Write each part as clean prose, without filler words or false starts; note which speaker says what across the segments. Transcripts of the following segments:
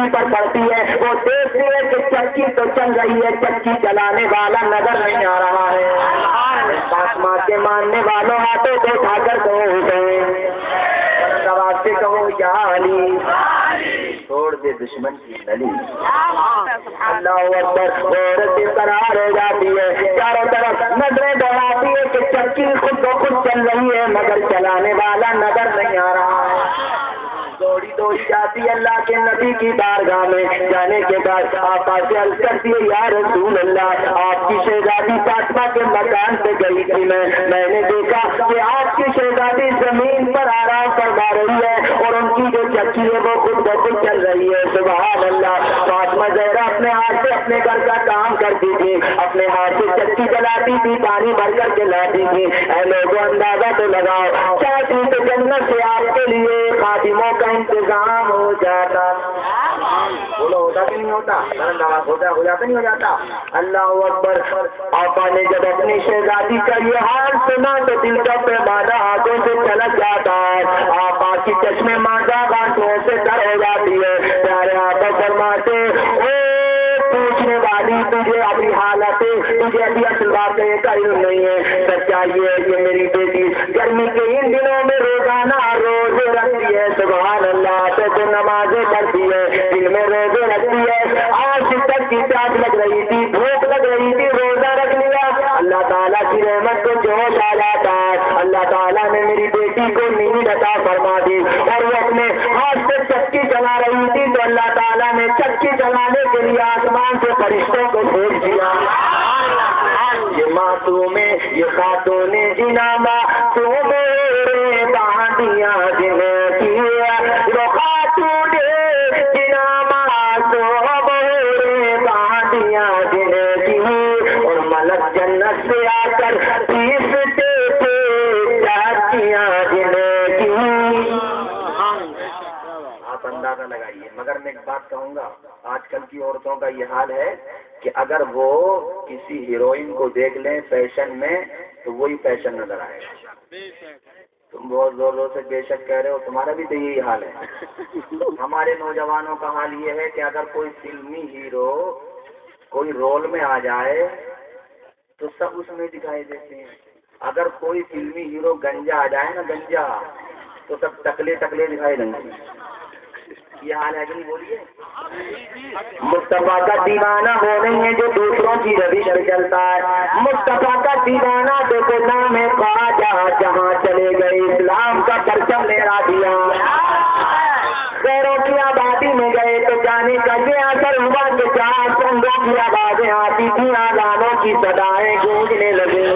Speaker 1: چکی پر پڑتی ہے وہ دیکھتی ہے کہ چکی تو چل رہی ہے، چکی چلانے والا نظر نہیں آ رہا ہے۔ فاطمہ کے ماننے والوں ہاتھوں کو اٹھا کر کہو حسین، سے کہو یا علی، چھوڑ دے دشمن کی نلی۔ اللہ اکبر، عورت قرار ہو جاتی ہے، چاروں طرف نظریں دوڑاتی ہے کہ چکی خود بخود چل رہی ہے مگر چلانے والا نظر نہیں آ رہا ہے۔ دوڑی دوڑی جاتی اللہ کے نبی کی بارگاہ میں، جانے کے بعد آقا سے عرض کرتی ہے یا رسول اللہ، آپ کی شہزادی فاطمہ کے مکان پہ گئی تھی، میں نے دیکھا کہ آپ کی شہزادی زمین پر آرام فرما رہی ہے اور ان کی جو چکی ہے وہ خود بخود چل رہی ہے۔ سبحان اللہ۔ فاطمہ زہرا اپنے ہاتھ سے اپنے گھر کا کام کرتی تھی، اپنے ہاتھ سے چکی چلاتی تھی، پانی بھر کر کے لاتی تھی۔ اے لوگوں اندازہ تو لگاؤ، چاہتی تو جنت سے آپ کے لیے خادموں کا انتظام ہو جاتا۔ بولو ہوتا کہ نہیں ہوتا؟ ہو جاتا نہیں ہو جاتا؟ اللہ اکبر۔ آقا نے جب اپنی شہزادی کا یہ حال سنا تو دل کا پیمانہ آنکھوں سے چھلک جاتا ہے، آقا کی چشمے ماندہ آنکھوں سے تر ہو جاتی ہے۔ پیارے آقا فرماتے پوچھنے والی تجھے ابھی حالت تجھے ابھی اصل واقعے کا علم نہیں ہے، سچائی ہے کہ میری بیٹی گرمی کے ان دنوں میں روزانہ روزے رکھتی ہے۔ سبحان اللہ۔ تو نمازیں پڑھتی ہے، دن میں روزے رکھتی ہے، آج تک کی پیاس لگ رہی تھی، بھوک لگ رہی تھی، روزہ رکھ لیا، اللہ تعالیٰ کی رحمت کو جوش آ جاتا ہے، اللہ تعالیٰ نے میری بیٹی کو نیند عطا فرما دی اور وہ اپنے ہاتھ سے چکی چلا رہی تھی تو اللہ تعالیٰ نے چکی چلانے کے لیے آسمان سے فرشتوں کو بھیج دیا۔ یہ معصومیں یہ خاتون جنا معصومیں باندیاں جنہیں کی وہ خاتون جنا معصومیں باندیاں جنہیں کی اور ملک جنت سے آ کر پیستے تھے چاچیاں جنہیں کی۔ آپ اندازہ لگائیے، مگر میں ایک بات کہوں گا، آج کل کی عورتوں کا یہ حال ہے کہ اگر وہ کسی ہیروئن کو دیکھ لیں فیشن میں تو وہی فیشن نظر آئے گا۔ تم بہت زور زور سے بے شک کہہ رہے ہو، تمہارا بھی تو یہی حال ہے۔ ہمارے نوجوانوں کا حال یہ ہے کہ اگر کوئی فلمی ہیرو کوئی رول میں آ جائے تو سب اس میں دکھائی دیتے ہیں، اگر کوئی فلمی ہیرو گنجا آ جائے نا گنجا تو سب ٹکلے ٹکلے دکھائی دیں گے۔ یہ حال ہے کہ نہیں؟ بولیے۔ مصطفیٰ کا دیوانہ وہ نہیں ہے جو دوسروں کی روش پہ چلتا ہے، مصطفیٰ کا دیوانہ دیکھو نام ہے خواجہ، جہاں چلے گئے اسلام کا پرچم لہرا دیا۔ خیروں کی آبادی میں گئے تو جانے کا یہ اثر ہوا کہ جہاں سنگوں کی آوازیں آتی تھی آذانوں کی صدایں گونجنے لگی۔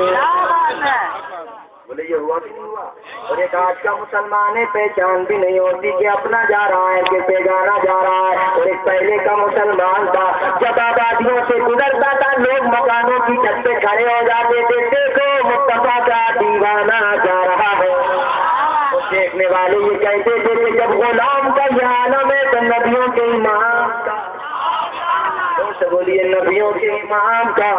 Speaker 1: بولے یہ ہوا کہ نہیں ہوا؟ اور ایک آج کا مسلمان پہچان بھی نہیں ہوتی کہ اپنا جا رہا ہے کہ بیگانہ جا رہا ہے، اور ایک پہلے کا مسلمان تھا جب آبادیوں سے گزرتا تھا لوگ مکانوں کی چھت پہ کھڑے ہو جاتے تھے، دیکھو مصطفیٰ کا دیوانہ جا رہا ہے۔ اور دیکھنے والے یہ کہتے تھے کہ جب غلام کا یہ عالم ہے تو نبیوں کے امام کا، بولیے نبیوں کے امام کا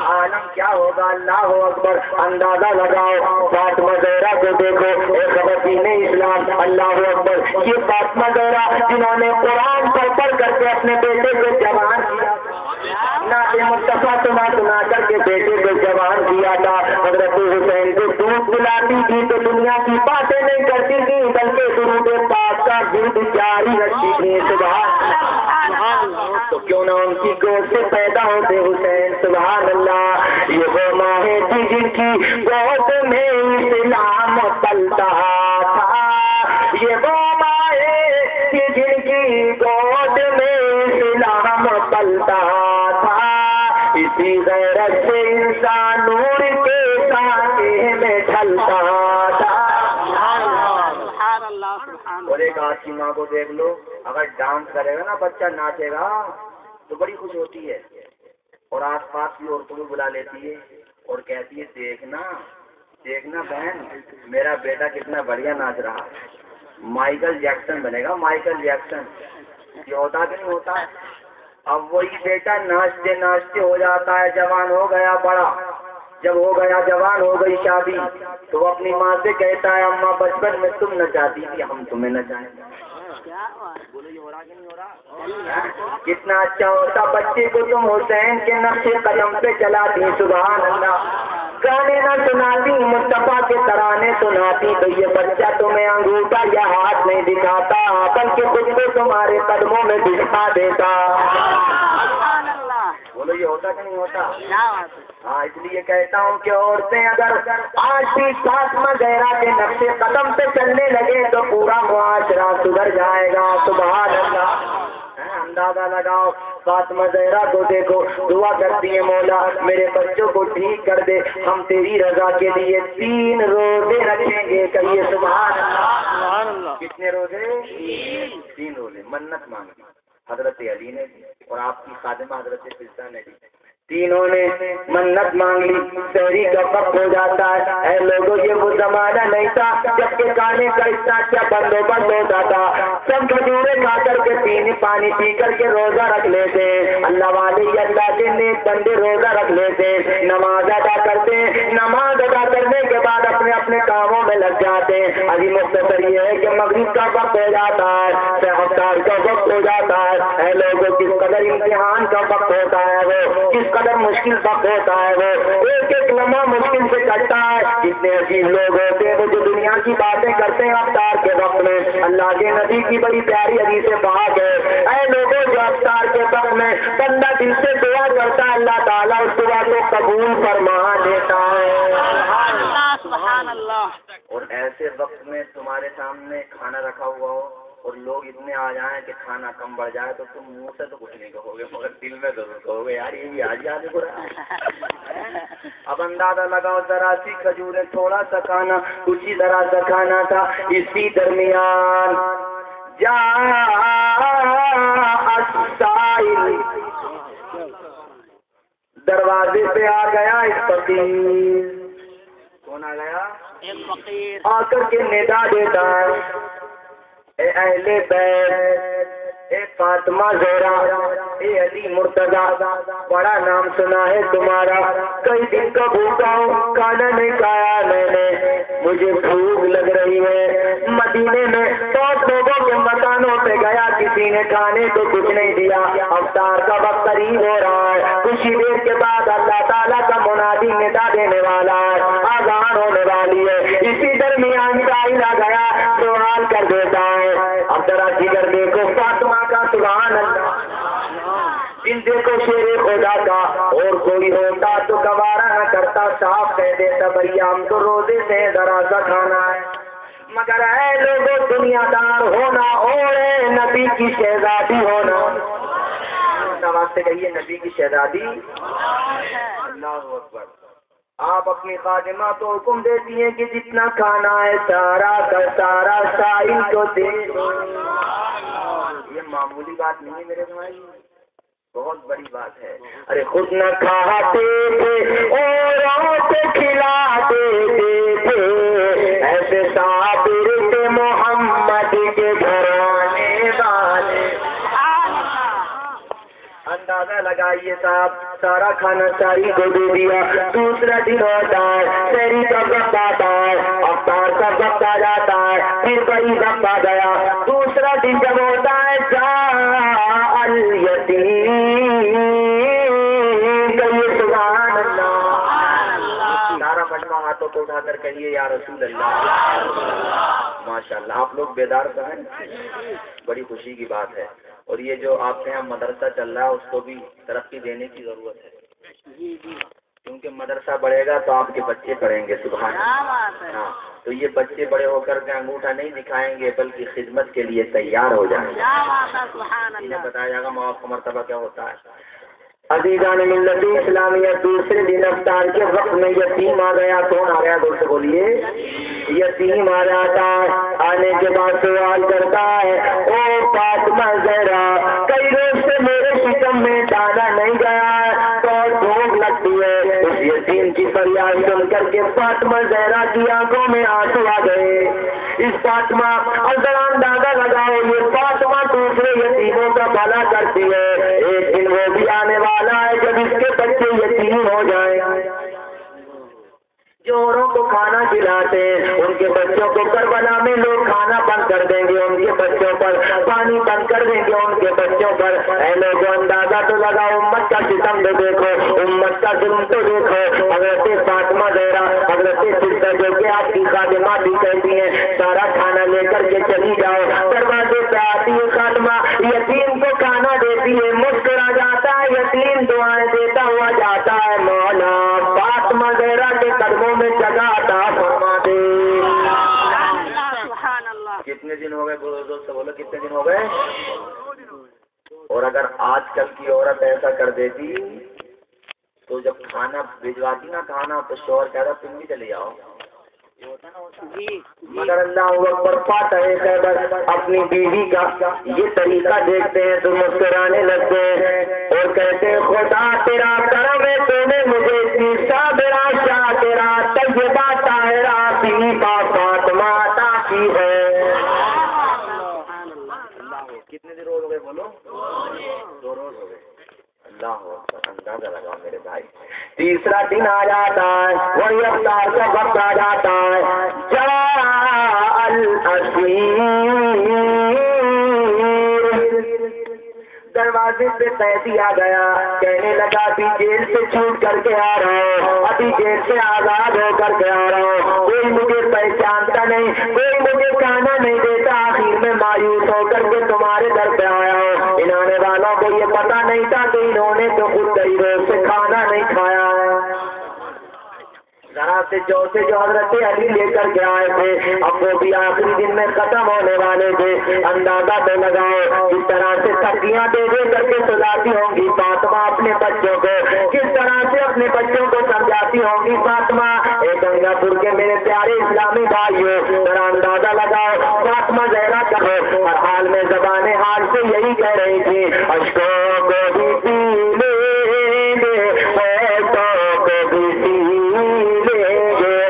Speaker 1: عالم کیا ہوگا؟ اللہ اکبر۔ اندازہ لگاؤ، فاطمہ زہرا کو دیکھو، ایک خواتین اسلام، اللہ اکبر۔ یہ فاطمہ زہرا جنہوں نے قرآن پڑھ کر کے اپنے بیٹے کو جوان کیا، نعت مصطفیٰ سنا کر کے بیٹے کو جوان کیا تھا، حضرت حسین کو دودھ پلاتی تھی تو دنیا کی باتیں نہیں کرتی تھی بلکہ درود پاک کا دودھ جاری رکھتی تھی۔ تو کیوں نہ ان کی گود سے پیدا ہوتے حسین؟ سبحان اللہ۔ یہ وہ ماں تھی جن کی گود میں اسلام پلتا تھا، یہ وہ ماں تھی جن کی گود میں اسلام پلتا تھا، اسی غیرت سے انسان نور کے سائے میں ڈھلتا تھا۔ اور ایک آج کی ماں کو دیکھ لو، اگر ڈانس کرے گا نا بچہ ناچے گا تو بڑی خوش ہوتی ہے، اور آس پاس کی عورتوں کو بلا لیتی ہے اور کہتی ہے دیکھنا دیکھنا بہن میرا بیٹا کتنا بڑھیا ناچ رہا، مائیکل جیکسن بنے گا، مائیکل جیکسن۔ یہ ہوتا کہ نہیں ہوتا؟ اب وہی بیٹا ناچتے ناچتے ہو جاتا ہے جوان، ہو گیا بڑا، جب ہو گیا جوان، ہو گئی شادی تو وہ اپنی ماں سے کہتا ہے اماں بچپن میں تم نچاتی تھی ہم تمہیں نچائیں۔ بولو یہ ہو رہا کہ نہیں ہو رہا؟ کتنا اچھا ہوتا بچے کو تم حسین کے نقش قدم پہ چلاتی، سبحان اللہ، گانے نہ سناتی، مصطفیٰ کے ترانے سناتی، تو یہ بچہ تمہیں انگوٹھا یا ہاتھ نہیں دکھاتا بلکہ خود کو تمہارے قدموں میں بٹھا دیتا۔ بولو یہ ہوتا کہ نہیں ہوتا؟ ہاں، اس لیے کہتا ہوں کہ عورتیں اگر آج بھی فاطمہ زہرا کے نقش قدم پہ چلنے لگے تو پورا معاشرہ سدھر جائے گا، سبحان اللہ۔ اندازہ لگاؤ، فاطمہ زہرا کو دیکھو، دعا کرتی ہے مولا میرے بچوں کو ٹھیک کر دے، ہم تیری رضا کے لیے 3 روزے رکھیں گے، کہیے سبحان اللہ۔ کتنے روزے؟ 3 روزے، منت مانگی حضرت علی نے دی اور آپ کی خادمہ حضرت فضہ نے دی، تینوں نے منت مانگ لی۔ سحری کا وقت ہو جاتا ہے، اے لوگوں یہ وہ زمانہ نہیں تھا جب کہ کھانے کا اتنا اچھا بندوبست ہوتا تھا، سب کھجورے کھا کر کے پانی پی کر کے روزہ رکھ لیتے، اللہ والے یہ اللہ کے نیک بندے روزہ رکھ لیتے، نماز ادا کرتے، نماز ادا کرنے کے بعد اپنے اپنے کاموں میں لگ جاتے ہیں۔ ابھی مختصر یہ ہے کہ مغرب کا وقت ہو جاتا ہے، افطار کا وقت ہو جاتا ہے، اے لوگوں کس قدر امتحان کا وقت ہوتا ہے، وہ کس قدر مشکل وقت ہوتا ہے، وہ ایک ایک لمحہ مشکل سے کٹتا ہے۔ کتنے عجیب لوگ ہوتے ہیں وہ جو دنیا کی باتیں کرتے ہیں افطار کے وقت میں، اللہ کے نبی کی بڑی پیاری حدیث بات ہے، اے لوگوں جو افطار کے وقت میں بندہ دل سے دعا کرتا ہے اللہ تعالیٰ اس دعا کو قبول فرما دیتا ہے، سبحان اللہ۔ اور ایسے وقت میں تمہارے سامنے کھانا رکھا ہوا ہو اور لوگ اتنے آ جائیں کہ کھانا کم بڑھ جائے تو تم منہ سے تو کچھ نہیں کہو گے مگر دل میں ضرور کہو گے یار یہ بھی آج آج ہو رہا ہے۔ اب اندازہ لگاؤ، ذرا سی کھجوریں، تھوڑا سا کھانا، کچھ ہی ذرا سا کھانا تھا، اسی درمیان دروازے پہ آ گیا ایک فقیر۔ کون آ گیا؟ ایک فقیر آ کر کے ندا دیتا ہے، اے اہل بیت، اے فاطمہ زہرا، اے علی مرتضیٰ، بڑا نام سنا ہے تمہارا، کئی دن کا بھوکا ہوں، کھانا نہیں کھایا میں نے، مجھے بھوک لگ رہی ہے۔ مدینے میں بہت لوگوں کے مکانوں پہ گیا، کسی نے کھانے کو کچھ نہیں دیا، افطار کا وقت قریب ہو رہا ہے، کچھ ہی دیر کے بعد اللہ تعالیٰ کا منادی ندا دینے والا ہے، آذان ہونے والی ہے، اسی درمیان سائل آ گیا، سوال کر دیتا ہے۔ اب ذرا جگر دیکھو فاطمہ کا، سبحان اللہ، ان دیکھو شیر خدا کا، اور کوئی ہوتا تو گوارا نہ کرتا، صاف کہہ دیتا بھیا ہم تو روزے سے ذرا سا کھانا ہے، مگر اے لوگوں دنیا دار ہونا اور نبی کی شہزادی ہونا، نواز سے کہیے نبی کی شہزادی، اللہ اکبر۔ آپ اپنی خادمہ کو حکم دیتی ہیں کہ جتنا کھانا ہے سارا کا سارا سائل کو دے دو۔ یہ معمولی بات نہیں ہے میرے بھائی، بہت بڑی بات ہے۔ ارے خود نہ کھاتے تھے اوروں کو کھلاتے تھے، ایسے صابر تھے محمد کے گھرانے والے۔ اندازہ لگائیے صاحب، سارا کھانا ساری کو دے دیا، دوسرا دن ہوتا ہے، سحری کا وقت آتا ہے، افطار کا وقت آ جاتا ہے، پھر وہی وقت آ گیا، دوسرا دن جب ہوتا ہے جاء الیتیم، کہیے سبحان اللہ، سارا مجمع ہاتھوں کو اٹھا کر کہیے یا رسول اللہ۔ ماشاء اللہ آپ لوگ بیدار تو ہیں، بڑی خوشی کی بات ہے۔ اور یہ جو آپ کے یہاں مدرسہ چل رہا ہے اس کو بھی ترقی دینے کی ضرورت ہے، کیونکہ مدرسہ بڑھے گا تو آپ کے بچے پڑھیں گے، سبحان اللہ۔ ہاں تو یہ بچے بڑے ہو کر کے انگوٹھا نہیں دکھائیں گے بلکہ خدمت کے لیے تیار ہو جائیں گے، انہیں بتایا جائے گا معاف کا مرتبہ کیا ہوتا ہے۔ عزیزان ملت اسلامیہ، دوسرے دن افطار کے وقت میں یتیم آ گیا۔ کون آ گیا؟ دور سے بولیے۔ یتیم آ جاتا ہے، آنے کے بعد سوال کرتا ہے، او فاطمہ زہرا، کئی روز سے میرے شکم میں دانا نہیں گیا ہے، بہت بھوک لگتی ہے۔ اس یتیم کی فریاد سن کر کے فاطمہ زہرا کی آنکھوں میں آنسو آ گئے۔ اس فاطمہ، اور ذرا اندازہ لگاؤ، یہ فاطمہ دوسرے یتیموں کا بھلا کرتی ہے، ایک دن وہ بھی آنے والا ہے جب اس کے بچے یتیم ہو جائیں۔ جو اوروں کو کھانا کھلاتے ہیں ان کے بچوں کو کربلا میں لوگ کھانا بند کر دیں گے، ان کے بچوں پر کر دیں گے ان کے بچوں پر۔ اے لوگوں اندازہ تو لگاؤ، امت کا ستم تو دیکھو، امت کا ظلم تو دیکھو۔ حضرت فاطمہ زہرا، حضرت سدہ جو کہ آپ کی خادمہ بھی کہتی ہیں، سارا کھانا لے کر کے چلی جاؤ، دروازے پہ آتی ہے خادمہ، یتیم کو کھانا دیتی ہے، مسکرا جاتا ہے یتیم، دعائیں دیتا ہوا جاتا ہے، مولا فاطمہ زہرا کے قدموں میں جگہ عطا فرما دے۔ کتنے دن ہو گئے دوست بولو، کتنے دن ہو گئے؟ اور اگر آج کل کی عورت ایسا کر دیتی تو جب کھانا بھجواتی نا کھانا تو شوہر کہتا تم بھی چلے جاؤ، مگر اللہ اکبر پاتا ہے خیبر اپنی بیوی کا یہ طریقہ دیکھتے ہیں تو مسکرانے لگتے ہیں اور کہتے ہیں خدا تیرا کرم ہے، تو نے مجھے اتنی صابرہ شاکرہ طیبہ طاہرہ بیوی فاطمہ عطا کی ہے۔ کتنے دن روز ہو گئے بولو؟ 2 روز ہو گئے۔ اللہ اندازہ لگاؤ میرے بھائی، تیسرا دن آ جاتا ہے، وہی افطار کا وقت آ جاتا ہے، جاء الاسیر، دروازے پہ قیدی آ گیا، کہنے لگا ابھی جیل سے چھوٹ کر کے آ رہا ہوں، ابھی جیل سے آزاد ہو کر کے آ رہا ہوں، کوئی مجھے پہچانتا نہیں، کوئی مجھے کھانا نہیں دیتا، آخر میں مایوس ہو کر کے تمہارے گھر پہ آیا ہوں۔ ان آنے والوں کو یہ پتا نہیں تھا کہ انہوں نے تو خود کئی روز سے کھانا نہیں کھایا ہے۔ ذرا سے جو حضرت علی لے کر کے آئے تھے، اب وہ بھی آخری دن میں ختم ہونے والے تھے، اندازہ تو لگاؤ کس طرح سے تکیاں دے کر کے سلاتی ہوں گی فاطمہ اپنے بچوں کو، کس طرح سے اپنے بچوں کو سمجھاتی ہوں گی فاطمہ۔ اے گنگا پور کے میرے پیارے اسلامی بھائیوں، ذرا اندازہ لگاؤ فاطمہ زہرا کا ہر حال میں زبان حال سے یہی کہہ رہی تھی، اشکوں کو بھی پی لیں گے، ہوٹوں کو بھی پی لیں گے،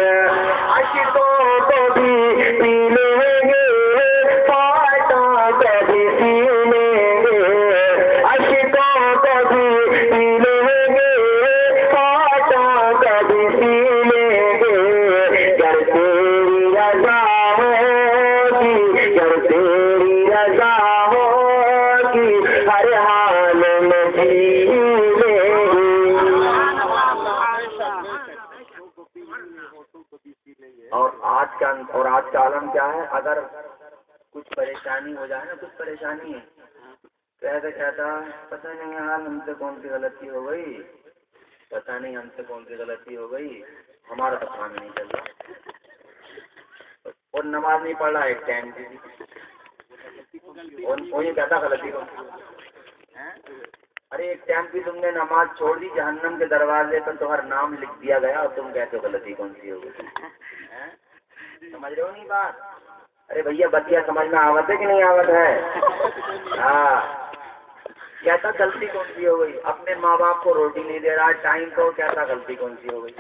Speaker 1: اشکوں کو بھی پی لیں گے، ہوٹوں کو بھی پی لیں گے، اشکوں کو بھی پی لیں گے، ہوٹوں کو بھی پی لیں گے، گر تیری رضا ہوگی، گر تیری رضا ہوگی، ہر حال میں جی لیں گے۔ اور آج کا عالم کیا ہے، اگر کچھ پریشانی ہو جائے نا، کچھ پریشانی ہے کہتا پتہ نہیں یار ہم سے کون سی غلطی ہو گئی، پتہ نہیں ہم سے کون سی غلطی ہو گئی، ہمارا تو کام نہیں چل رہا، اور نماز نہیں پڑھ رہا ایک ٹائم کی، اور وہی کہتا غلطی کو، ارے ایک ٹائم کی تم نے نماز چھوڑ دی، جہنم کے دروازے پر تمہارا نام لکھ دیا گیا اور تم کہتے ہو غلطی کون سی ہو گئی، سمجھ رہے ہو نہیں بات؟ ارے بھیا بتیا سمجھنا آوت ہے کہ نہیں آوت ہے؟ ہاں، کہتا غلطی کون سی ہو گئی، اپنے ماں باپ کو روٹی نہیں دے رہا ٹائم کو، کہتا غلطی کون سی ہو گئی،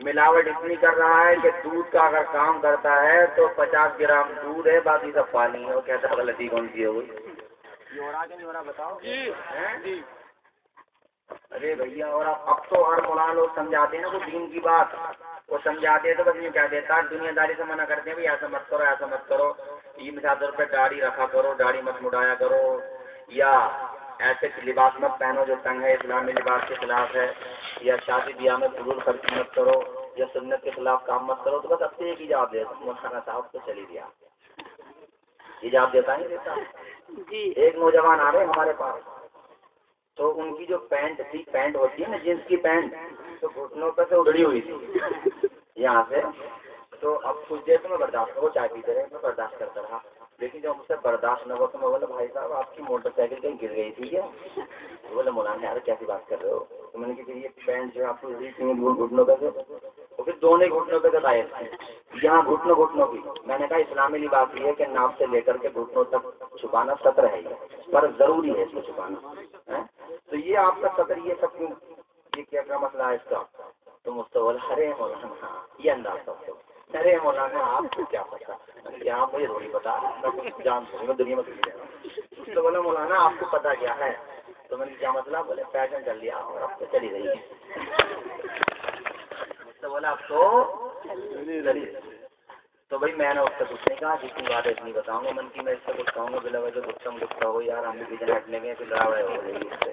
Speaker 1: ملاوٹ اتنی کر رہا ہے کہ دودھ کا اگر کام کرتا ہے تو 50 گرام دودھ ہے باقی سب پانی ہے، وہ کہتا غلطی کون سی ہو گئی، یہ ہو رہا کہ نہیں ہو رہا بتاؤ؟ جی۔ ارے بھیا، اور اب تو ہر مولانا لوگ سمجھاتے ہیں نا وہ دین کی بات، وہ سمجھاتے ہیں تو بس یہ کہہ دیتا ہے دنیا داری سے منع کرتے ہیں بھائی ایسا مت کرو ایسا مت کرو، یہ مثال طور پہ داڑھی رکھا کرو، داڑھی مت مڈایا کرو، یا ایسے لباس مت پہنو جو تنگ ہے، اسلامی لباس کے خلاف ہے، یا شادی بیاہ میں فضول خرچی مت کرو، یا سنت کے خلاف کام مت کرو، تو بس اب سے ایک ایجاب دیتا مولانا صاحب تو چلی گیا، ایجاب دیتا ہی دیتا۔ ایک نوجوان آ رہے ہمارے پاس، تو ان کی جو پینٹ ہوتی ہے نا جینس کی پینٹ، تو گھٹنوں پہ سے اگڑی ہوئی تھی یہاں سے، تو اب کچھ دیر سے میں برداشت وہ چائے پیتے رہے، میں برداشت کرتا رہا، لیکن جب مجھ سے برداشت نہ ہوا تو میں بولا بھائی صاحب آپ کی موٹر سائیکل کہیں گر گئی تھی کیا؟ بولے مولانا یار کیسی بات کر رہے ہو، تو میں نے کہا یہ پینٹ جو آپ کو گھٹنوں پہ سے، تو پھر دونوں گھٹنوں پہ سے یہاں گھٹنوں کی، میں نے کہا اسلامی لباس یہ ہے کہ ناپ سے لے کر کے گھٹنوں تک چھپانا سطر ہے، پر ضروری ہے اس کو چھپانا، تو یہ آپ کا سطر یہ سب یہ کیا مسئلہ ہے اس کا، تو مجھ سے بولا ارے مولانا یہ انداز سب ارے مولانا آپ کو کیا پتا، یہاں مجھے تھوڑی پتا، میں کچھ جانتا ہوں میں دنیا میں کسی رہا، تو بولا مولانا آپ کو پتا کیا ہے، تو میں نے کیا مسئلہ، بولے فیشن چل لیا اور اب تو چلی رہی ہے، مجھ سے بولا اب تو چلی رہی،
Speaker 2: تو بھائی میں نے اس سے کچھ نہیں کہا، جتنی بات ہے اتنی بتاؤں گا من کی، میں اس سے کچھ کہوں گا بلا وجہ غصہ ہو یار ہم بھی کچن ہٹنے گئے پھر لڑائی ہو رہی ہے اس سے.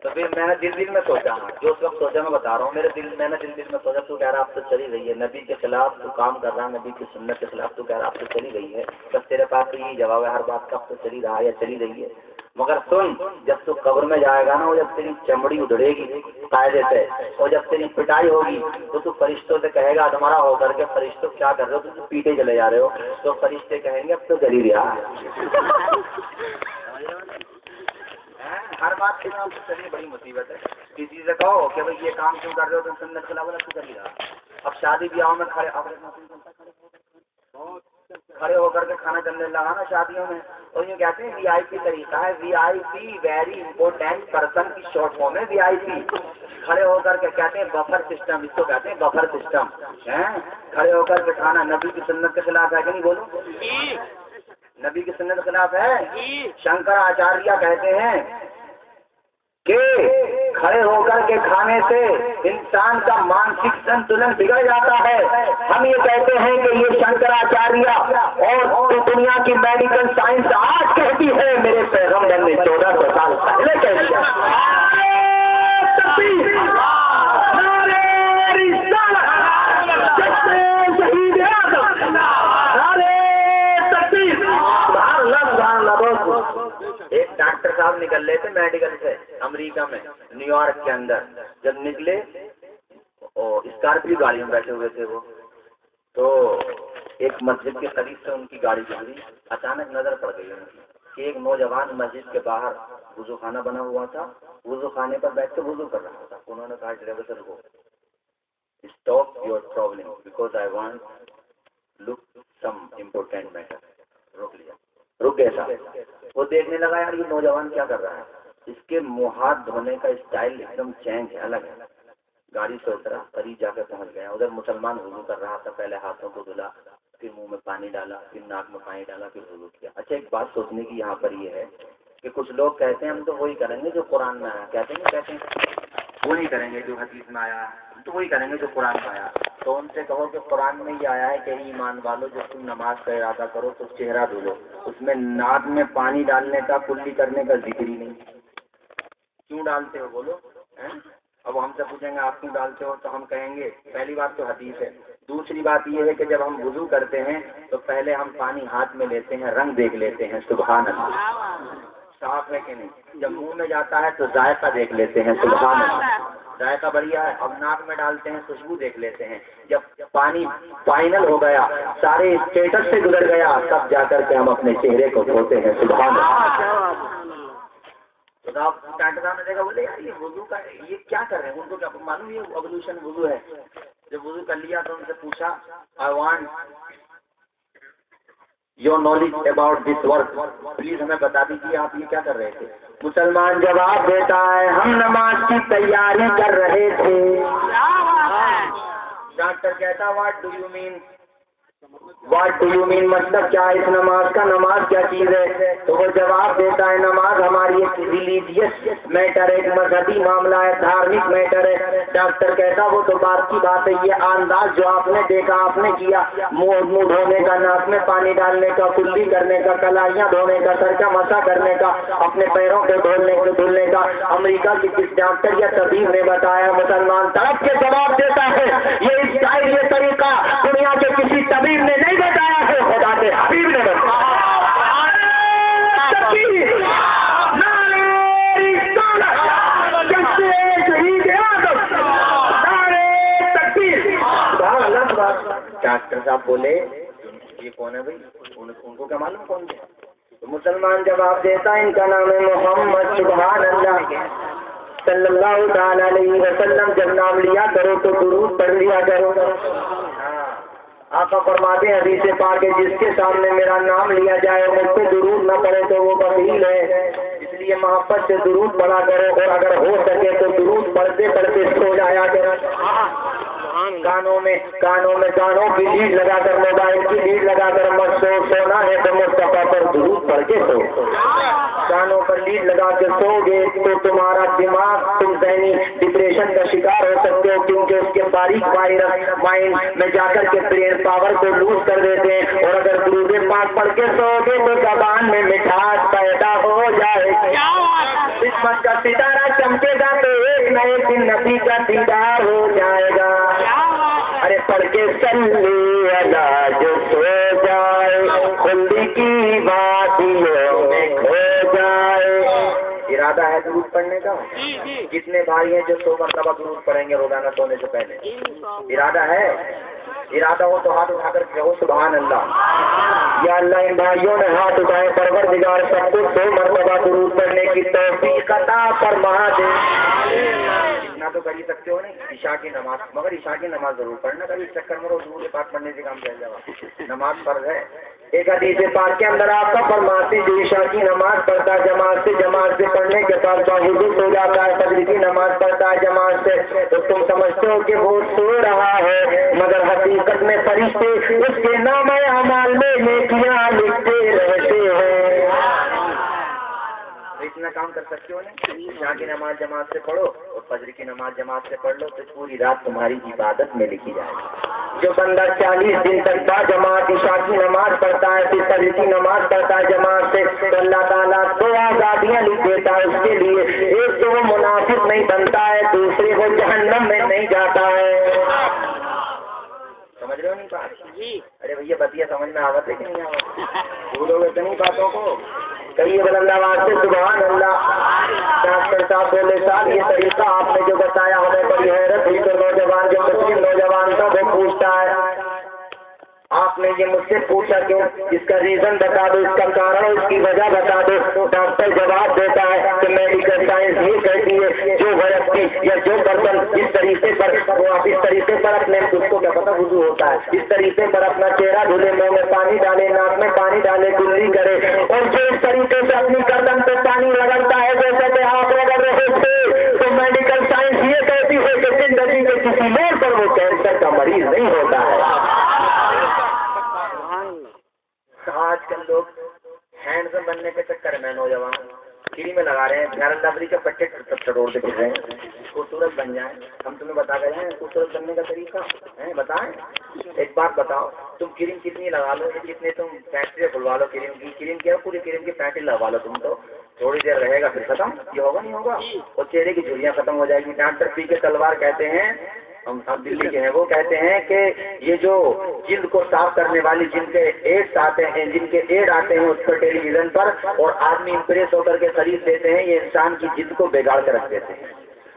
Speaker 2: تو پھر میں نے دل میں سوچا، جو اس وقت سوچا میں بتا رہا ہوں، میں نے دل میں سوچا تو کہہ رہا اب تو چلی رہی ہے نبی کے خلاف تو کام کر رہا، نبی کی سنت کے خلاف تو کہہ رہا اب تو چلی رہی ہے، بس تیرے پاس تو یہی جواب ہے ہر بات کا، اب تو چلی رہا ہے یا چلی رہی ہے. مگر سن، جب تو قبر میں جائے گا نا، وہ جب تیری چمڑی ادھڑے گی قاعدے سے، اور جب تیری پٹائی ہوگی تو فرشتوں سے کہے گا تمہارا ہو کر کے فرشتوں کیا کر رہے ہو، تم پیٹے چلے جا رہے ہو، تو فرشتے کہیں گے اب تو چلی رہا. ہر بات کے نام سے چلیے بڑی مصیبت ہے. کسی سے کہو کہ بھائی یہ کام کیوں کر رہے ہو تم سنت کے خلاف، تو چلی رہا. اب شادی بیاہوں میں کھڑے ہو کر کے کھانا چلنے لگا نا شادیوں میں، اور یہ کہتے ہیں وی آئی پی طریقہ ہے، وی آئی پی ویری امپورٹینٹ پرسن کی شارٹ فارم ہے وی آئی پی. کھڑے ہو کر کے کہتے ہیں بفر سسٹم، اس کو کہتے ہیں بفر سسٹم. کھڑے ہو کر کے کھانا نبی کی سنت کے خلاف ہے کہ نہیں؟ بولو نبی کی سنت کے خلاف ہے. شنکر آچاریہ کہتے ہیں کہ کھڑے ہو کر کے کھانے سے انسان کا مانسک سنتلن بگڑ جاتا ہے. ہم یہ کہتے ہیں کہ یہ شنکراچاریہ اور دنیا کی میڈیکل سائنس آج کہتی ہے، میرے پیغمبر نے 1400 سال پہلے کہہ دیا. ایک ڈاکٹر صاحب نکل رہے تھے میڈیکل سے امریکہ میں نیو یارک کے اندر، جب نکلے اسکارپیو گاڑی میں بیٹھے ہوئے تھے وہ، تو ایک مسجد کے قریب سے ان کی گاڑی گزری. اچانک نظر پڑ گئی ان کی کہ ایک نوجوان مسجد کے باہر وضو خانہ بنا ہوا تھا، وضو خانے پر بیٹھ کے وضو کر رہا تھا. انہوں نے کہا ڈرائیور سے رکو، stop your problem because I want look some important matter. روک لیا، رک گئے صاحب. وہ دیکھنے لگا یار یہ نوجوان کیا کر رہا ہے، اس کے منہ ہاتھ دھونے کا اسٹائل ایک دم چینج ہے، الگ ہے. گاڑی سے اترا، قریب جا کے پہنچ گیا. ادھر مسلمان وضو کر رہا تھا، پہلے ہاتھوں کو دھلا، پھر منہ میں پانی ڈالا، پھر ناک میں پانی ڈالا، پھر وضو کیا. اچھا ایک بات سوچنے کی یہاں پر یہ ہے کہ کچھ لوگ کہتے ہیں ہم تو وہی کریں گے جو قرآن میں آیا. کہتے ہیں وہ نہیں کریں گے جو حدیث میں آیا، ہم تو وہی کریں گے جو قرآن میں آیا. تو ان سے کہو کہ قرآن میں یہ آیا ہے کہ ایمان والو جب تم نماز کا ارادہ کرو تو چہرہ دھلو، اس میں ناک میں پانی ڈالنے کا، کلی کرنے کا ذکر ہی نہیں. کیوں ڈالتے ہو بولو؟ اب ہم سے پوچھیں گے آپ کیوں ڈالتے ہو تو ہم کہیں گے پہلی بات تو حدیث ہے، دوسری بات یہ ہے کہ جب ہم وضو کرتے ہیں تو پہلے ہم پانی ہاتھ میں لیتے ہیں، رنگ دیکھ لیتے ہیں، سبحان اللہ صاف ہے کہ نہیں. جب منہ میں جاتا ہے تو ذائقہ دیکھ لیتے ہیں، سبحان اللہ ذائقہ بڑھیا ہے. اب ناک میں ڈالتے ہیں، خوشبو دیکھ لیتے ہیں. جب پانی فائنل ہو گیا، سارے اسٹیٹس سے گزر گیا، تب جا کر کے ہم اپنے چہرے کو دھوتے ہیں، سبحان اللہ. تو آپ ڈاکٹر صاحب نے دیکھا، بولے یار یہ وضو کا یہ کیا کر رہے ہیں، ان کو کیا معلوم یہ ایوولوشن وضو ہے. جب وضو کر لیا تو ان سے پوچھا I want your knowledge about this work, please ہمیں بتا دیجیے آپ یہ کیا کر رہے تھے. مسلمان جواب دیتا ہے ہم نماز کی تیاری کر رہے تھے. ڈاکٹر کہتا what do you mean, what do you mean, مطلب کیا اس نماز کا، نماز کیا چیز ہے. تو وہ جواب دیتا ہے نماز ہماری ایک ریلیجیس میٹر ہے، ایک مذہبی معاملہ ہے، دھارمک میٹر ہے. ڈاکٹر کہتا وہ تو بات کی بات ہے، یہ انداز جو آپ نے دیکھا، آپ نے کیا، منہ دھونے کا، ناک میں پانی ڈالنے کا، کلی کرنے کا، کلائیاں دھونے کا، سر کا مسا کرنے کا، اپنے پیروں کو دھلنے کا، امریکہ کی کس ڈاکٹر یا طبیب نے بتایا. مسلمان طرف کے جواب دیتا ہے یہ اسٹائل، یہ طریقہ دنیا کے کسی طبیب نے نہیں بتایا ہے، خدا کے حبیب نے بتایا. ڈاکٹر صاحب بولے یہ کون ہے بھائی، ان کو کیا معلوم کون ہے. تو مسلمان جواب دیتا ان کا نام ہے محمد، سبحان اللہ صلی اللہ تعالی علیہ وسلم. جب نام لیا کرو تو درود پڑھ لیا کرو. آقا فرماتے ہیں حدیث پاک ہے جس کے سامنے میرا نام لیا جائے مجھ پہ درود نہ پڑے تو وہ بخیل ہے. اس لیے محبت سے درود پڑھا کرو، اور اگر ہو سکے تو درود پڑھتے پڑھتے سو جایا کرو. کانوں میں کانوں کی لیڈ لگا کر، موبائل کی لیڈ لگا کر مت سو. سونا ہے تو مصطفیٰ پر درود پڑھ کے سو. کانوں پر
Speaker 1: اوور لیڈ لگا کے سو گے تو تمہارا دماغ، تم ذہنی ڈپریشن کا شکار ہو سکتے ہو، کیونکہ اس کے باریک مائنڈ میں جا کر کے برین پاور کو لوز کر دیتے ہیں۔ اور اگر درود پاک پڑھ کے سو گے تو زبان میں مٹھاس پیدا ہو جائے گی، قسمت کا ستارہ چمکے گا تو ایک نئے دن نبی کا دیدار ہو جائے گا۔ ارے پڑھ کے صلی اللہ جو سو جائے خلد کی وادیوں میں کھو جائے۔ ارادہ ہے درود پڑھنے کا؟ کتنے بھائی ہیں جو 100 مرتبہ درود پڑھیں گے روزانہ سونے سے پہلے؟ ارادہ ہے؟ ارادہ ہو تو ہاتھ اٹھا کر کہو سبحان اللہ۔ یا اللہ ان بھائیوں نے ہاتھ اٹھائے، پروردگار سب کو 100 مرتبہ درود پڑھنے کی توفیق عطا فرما دے۔ اتنا تو کر ہی سکتے ہو نہیں، عشاء کی نماز، مگر عشاء کی نماز ضرور پڑھنا، کبھی چکر میں درود پاک پڑھنے سے کام چل جائے، نماز فرض ہے۔ ایک حدیث پاک کے اندر آپ کا فرماتے جو عشاء کی نماز پڑھتا ہے جماعت سے پڑھنے کے بعد باوضو ہو جاتا ہے، فجر کی نماز پڑھتا ہے جماعت سے، تو تم سمجھتے ہو کہ وہ سو رہا ہے، مگر حقیقت میں فرشتے اس کے نام اعمال میں نیکیاں لکھتے رہتے ہیں۔ اتنا کام کر سکتے ہو نہیں؟ عشاء کی نماز جماعت سے پڑھو اور فجر کی نماز جماعت سے پڑھ لو تو پوری رات تمہاری عبادت میں لکھی جائے گی۔ جو بندہ 40 دن تک با جماعت عشاء کی نماز پڑھتا ہے، پھر فجر کی نماز پڑھتا ہے جماعت سے، تو اللہ تعالیٰ 2 آزادیاں لکھ دیتا ہے اس کے لیے۔ ایک تو وہ منافق نہیں بنتا ہے، دوسرے وہ جہنم میں نہیں جاتا ہے۔ سمجھ رہے ہو نہیں بات؟ ارے بھیا بتیا سمجھ میں آوت ہے کہ نہیں آوت؟ بھولو گے تو نہیں باتوں کو؟ کہیے بلند آواز سے سبحان اللہ۔ ڈاکٹر صاحب بولے صاحب یہ طریقہ آپ نے جو بتایا ہمیں بڑی حیرت ہوئی، تو نوجوان جو مسلم نوجوان تھا وہ پوچھتا ہے آپ نے یہ مجھ سے پوچھا کیوں؟ اس کا ریزن بتا دو، اس کا کارن، اس کی وجہ بتا دو۔ ڈاکٹر جواب دیتا ہے کہ میڈیکل سائنس یہ کہتی ہے جو ویکتی یا جو پرسن اس طریقے پر وہ آپ اس طریقے پر اپنے اس کو کیا پتا وضو ہوتا ہے، اس طریقے پر اپنا چہرہ دھلے، منہ میں پانی ڈالے، ناک میں پانی ڈالے، کلی کرے، اور جو اس طریقے سے اپنی گردن پہ پانی رگڑتا ہے جیسے کہ آپ رگڑ رہے تھے، تو میڈیکل سائنس یہ کہتی ہے کہ زندگی کے کسی موڑ پر وہ کینسر کا مریض نہیں ہوتا ہے۔ آج کل لوگ ہینڈسم بننے کے چکر میں نوجوان کریم لگا رہے ہیں، پیار لبری کے پٹے چڑوڑ کے پھر رہے ہیں خوبصورت بن جائیں۔ ہم تمہیں بتا گئے ہیں خوبصورت بننے کا طریقہ ہے، بتائیں؟ ایک بات بتاؤ، تم کریم کتنی لگا لو، جتنے تم فیکٹری کھلوا لو کریم کی، کریم کیا پوری کریم کی فیکٹری لگوا لو، تم تو تھوڑی دیر رہے گا پھر ختم، یہ ہوگا نہیں ہوگا، اور چہرے کی جھریاں ختم ہو جائے گی۔ ڈاکٹر پی کے تلوار کہتے ہیں، ہم دلی کے ہیں، وہ کہتے ہیں کہ یہ جو جلد کو صاف کرنے والی جن کے ایڈ آتے ہیں اس پر ٹیلی ویژن پر، اور آدمی امپریس ہو کر کے خرید لیتے ہیں، یہ انسان کی جلد کو بگاڑ کر رکھ دیتے ہیں۔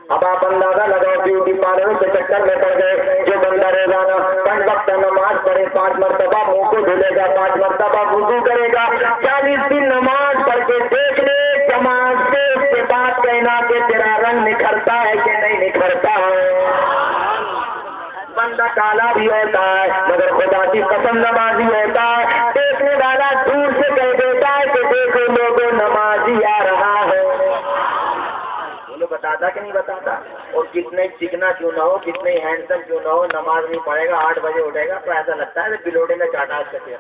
Speaker 1: اب آپ اندازہ لگاؤ بیوٹی پارلروں کے چکر میں پڑ گئے، جو بندہ روزانہ 5 وقت نماز پڑھے، 5 مرتبہ منہ کو دھلے گا، 5 مرتبہ وضو کرے گا، 40 دن نماز پڑھ کے دیکھ لے جماعت سے، اس کے بعد کہنا کہ تیرا رنگ نکھرتا ہے کہ نہیں نکھرتا ہے۔ بندہ کالا بھی ہوتا ہے مگر خدا کی قسم نمازی ہوتا ہے، دیکھنے والا دور سے کہہ دیتا ہے کہ دیکھو لوگوں نمازی آ رہا ہے۔ بولو بتاتا کہ نہیں بتاتا؟ اور کتنے چکنا کیوں نہ ہو، کتنے ہینڈسم کیوں نہ ہو، نماز نہیں پڑھے گا، 8 بجے اٹھے گا تو ایسا لگتا ہے بلوڑے میں چاٹا سکے۔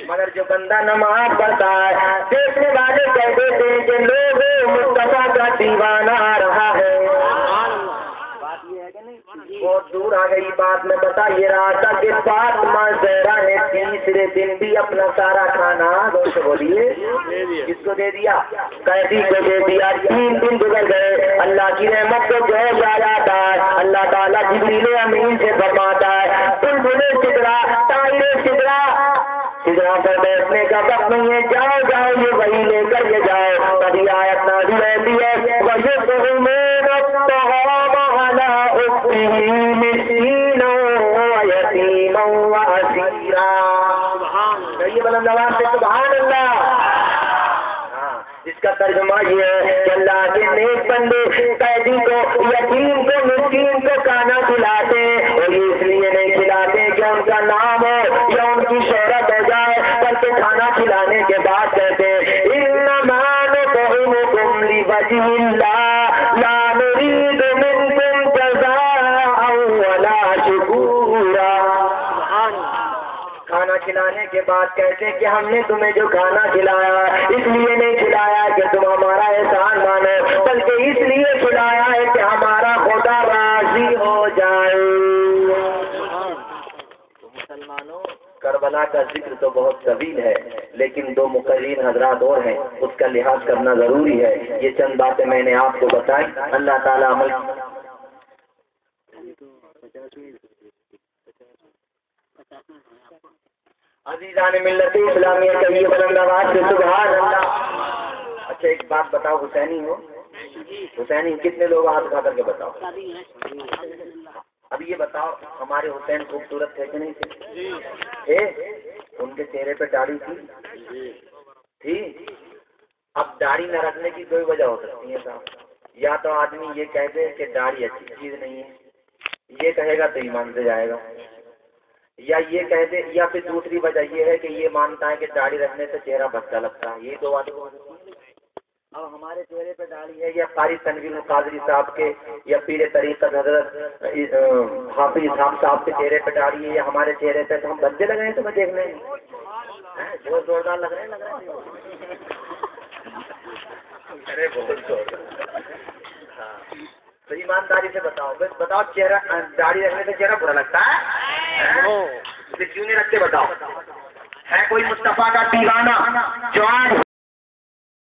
Speaker 1: مگر جو بندہ نماز پڑھتا ہے دیکھنے والے کہہ دیتے ہیں کہ لوگوں مصطفیٰ کا دیوانہ آ رہا ہے۔ بہت دور آ گئی بات، میں بتا یہ رہا تھا کہ فاطمہ زہرا نے تیسرے دن بھی اپنا سارا کھانا دوست بولیے کس کو دے دیا؟ قیدی کو دے دیا۔ 3 دن گزر گئے، اللہ کی رحمت کو جوش آ جاتا ہے، اللہ تعالیٰ جبریل امین سے فرماتا ہے بلبلے سدرا طائر سدرا پر بیٹھنے کا وقت نہیں ہے، جاؤ جاؤ یہ وہی لے کر یہ جاؤ۔ کبھی آیت نازل رہتی ہے بلند آواز سے سبحان اللہ۔ جس کا ترجمہ یہ ہے کہ اللہ کے نیک بندے قیدی کو، یتیم کو، مسکین کو کھانا کھلاتے ہیں، اور یہ اس لیے نہیں کھلاتے کہ ان کا نام ہو یا ان کی شہرت ہو جائے، بلکہ کھانا کھلانے کے بعد کہتے ہیں انما نطعمکم لوجہ اللہ لا نرید منکم جزاء ولا شکورا۔ کھانا کھلانے کے بعد کہتے کہ ہم نے تمہیں جو کھانا کھلایا اس لیے نہیں کھلایا کہ تم ہمارا احسان مانو، بلکہ اس لیے کھلایا ہے کہ ہمارا خدا راضی ہو جائے۔ مسلمانوں، کربلا کا ذکر تو بہت طویل ہے، لیکن دو مقررین حضرات اور ہیں، اس کا لحاظ کرنا ضروری ہے۔ یہ چند باتیں میں نے آپ کو بتائی، اللہ تعالیٰ عمل عزیزان ملت اسلامیہ کہیے بلند آواز سے سبحان اللہ۔ اچھا ایک بات بتاؤ، حسینی ہو؟ حسینی کتنے لوگ ہاتھ اٹھا کر کے بتاؤ۔ اب یہ بتاؤ ہمارے حسین خوبصورت تھے کہ نہیں تھے؟ ان کے چہرے پہ داڑھی تھی؟ اب داڑھی نہ رکھنے کی کوئی وجہ ہو سکتی ہے صاحب، یا تو آدمی یہ کہہ دے کہ داڑھی اچھی چیز نہیں ہے، یہ کہے گا تو ایمان سے جائے گا، یا یہ کہہ دے، یا پھر دوسری وجہ یہ ہے کہ یہ مانتا ہے کہ داڑھی رکھنے سے چہرہ بھٹکا لگتا ہے۔ یہ دو باتیں ہو سکتی ہیں۔ اب ہمارے چہرے پہ داڑھی ہے، یا قاری تنویر القادری صاحب کے یا پیر طریقت حضرت حافظ اسحاق صاحب کے چہرے پہ داڑھی ہے، یا ہمارے چہرے پہ، تو ہم بندے لگ رہے ہیں تمہیں دیکھنے میں، بہت زوردار لگ رہے ہیں۔ ارے بہت زوردار۔ ہاں تو ایمانداری سے بتاؤ، بس بتاؤ چہرہ داڑھی رکھنے سے چہرہ برا لگتا ہے؟ کیوں نہیں رکھتے بتاؤ؟ ہے کوئی مصطفیٰ کا دیوانہ جو آج